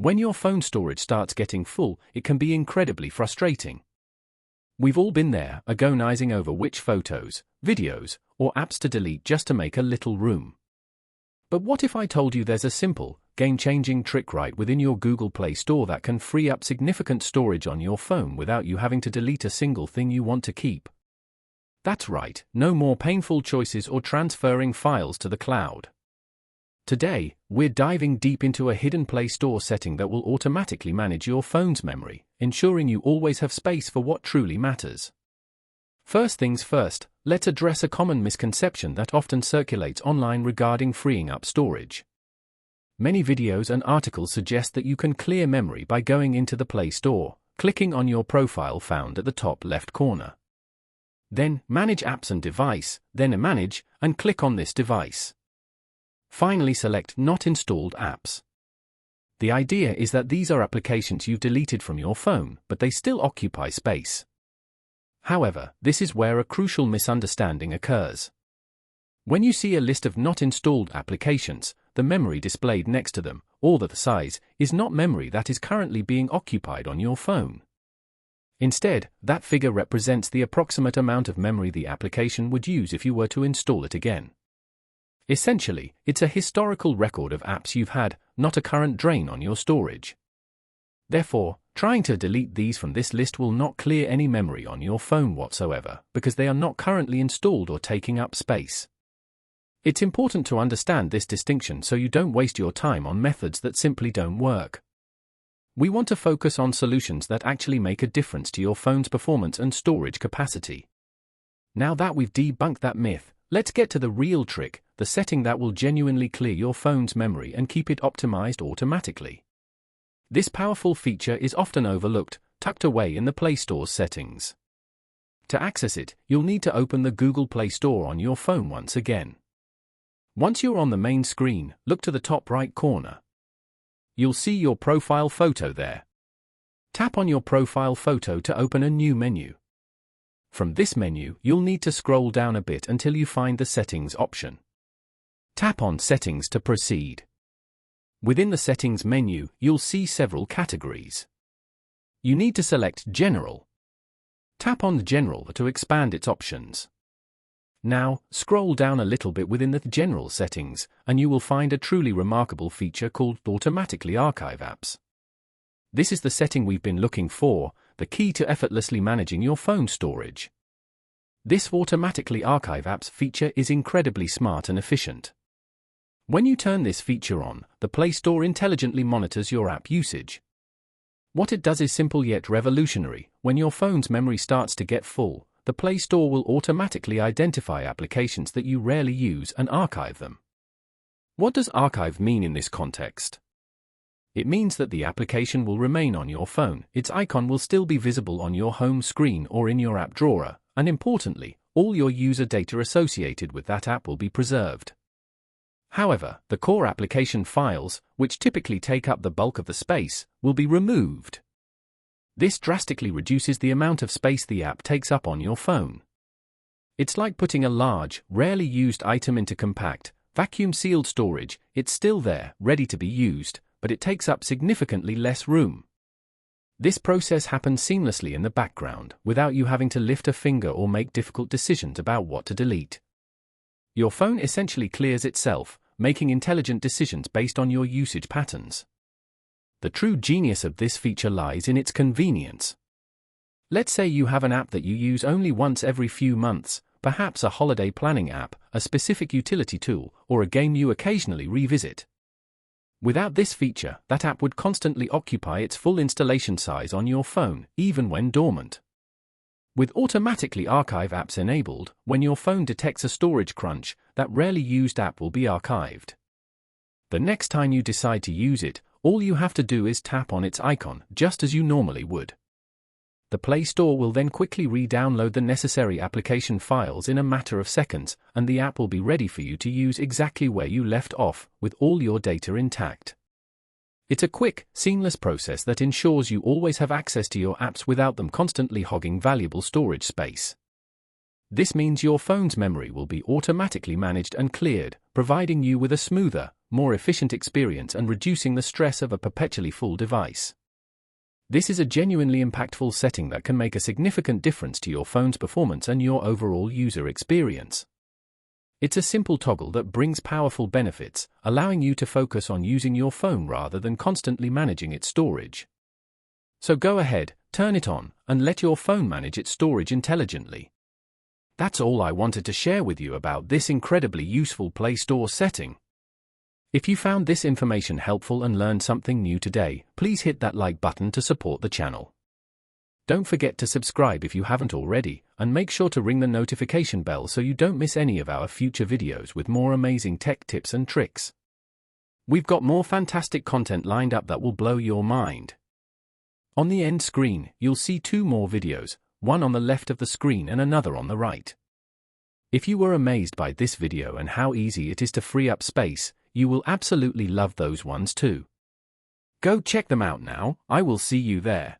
When your phone storage starts getting full, it can be incredibly frustrating. We've all been there, agonizing over which photos, videos, or apps to delete just to make a little room. But what if I told you there's a simple, game-changing trick right within your Google Play Store that can free up significant storage on your phone without you having to delete a single thing you want to keep? That's right, no more painful choices or transferring files to the cloud. Today, we're diving deep into a hidden Play Store setting that will automatically manage your phone's memory, ensuring you always have space for what truly matters. First things first, let's address a common misconception that often circulates online regarding freeing up storage. Many videos and articles suggest that you can clear memory by going into the Play Store, clicking on your profile found at the top left corner. Then, Manage Apps and Device, then Manage, and click on this device. Finally, select Not Installed Apps. The idea is that these are applications you've deleted from your phone, but they still occupy space. However, this is where a crucial misunderstanding occurs. When you see a list of not installed applications, the memory displayed next to them, or the size, is not memory that is currently being occupied on your phone. Instead, that figure represents the approximate amount of memory the application would use if you were to install it again. Essentially, it's a historical record of apps you've had, not a current drain on your storage. Therefore, trying to delete these from this list will not clear any memory on your phone whatsoever, because they are not currently installed or taking up space. It's important to understand this distinction so you don't waste your time on methods that simply don't work. We want to focus on solutions that actually make a difference to your phone's performance and storage capacity. Now that we've debunked that myth, let's get to the real trick, the setting that will genuinely clear your phone's memory and keep it optimized automatically. This powerful feature is often overlooked, tucked away in the Play Store's settings. To access it, you'll need to open the Google Play Store on your phone once again. Once you're on the main screen, look to the top right corner. You'll see your profile photo there. Tap on your profile photo to open a new menu. From this menu, you'll need to scroll down a bit until you find the Settings option. Tap on Settings to proceed. Within the Settings menu, you'll see several categories. You need to select General. Tap on General to expand its options. Now, scroll down a little bit within the General settings, and you will find a truly remarkable feature called Automatically Archive Apps. This is the setting we've been looking for, the key to effortlessly managing your phone storage. This Automatically Archive Apps feature is incredibly smart and efficient. When you turn this feature on, the Play Store intelligently monitors your app usage. What it does is simple yet revolutionary. When your phone's memory starts to get full, the Play Store will automatically identify applications that you rarely use and archive them. What does archive mean in this context? It means that the application will remain on your phone, its icon will still be visible on your home screen or in your app drawer, and importantly, all your user data associated with that app will be preserved. However, the core application files, which typically take up the bulk of the space, will be removed. This drastically reduces the amount of space the app takes up on your phone. It's like putting a large, rarely used item into compact, vacuum-sealed storage. It's still there, ready to be used, but it takes up significantly less room. This process happens seamlessly in the background, without you having to lift a finger or make difficult decisions about what to delete. Your phone essentially clears itself, making intelligent decisions based on your usage patterns. The true genius of this feature lies in its convenience. Let's say you have an app that you use only once every few months, perhaps a holiday planning app, a specific utility tool, or a game you occasionally revisit. Without this feature, that app would constantly occupy its full installation size on your phone, even when dormant. With Automatically Archive Apps enabled, when your phone detects a storage crunch, that rarely used app will be archived. The next time you decide to use it, all you have to do is tap on its icon, just as you normally would. The Play Store will then quickly re-download the necessary application files in a matter of seconds, and the app will be ready for you to use exactly where you left off, with all your data intact. It's a quick, seamless process that ensures you always have access to your apps without them constantly hogging valuable storage space. This means your phone's memory will be automatically managed and cleared, providing you with a smoother, more efficient experience and reducing the stress of a perpetually full device. This is a genuinely impactful setting that can make a significant difference to your phone's performance and your overall user experience. It's a simple toggle that brings powerful benefits, allowing you to focus on using your phone rather than constantly managing its storage. So go ahead, turn it on, and let your phone manage its storage intelligently. That's all I wanted to share with you about this incredibly useful Play Store setting. If you found this information helpful and learned something new today, please hit that like button to support the channel. Don't forget to subscribe if you haven't already, and make sure to ring the notification bell so you don't miss any of our future videos with more amazing tech tips and tricks. We've got more fantastic content lined up that will blow your mind. On the end screen, you'll see 2 more videos, one on the left of the screen and another on the right. If you were amazed by this video and how easy it is to free up space, you will absolutely love those ones too. Go check them out now. I will see you there.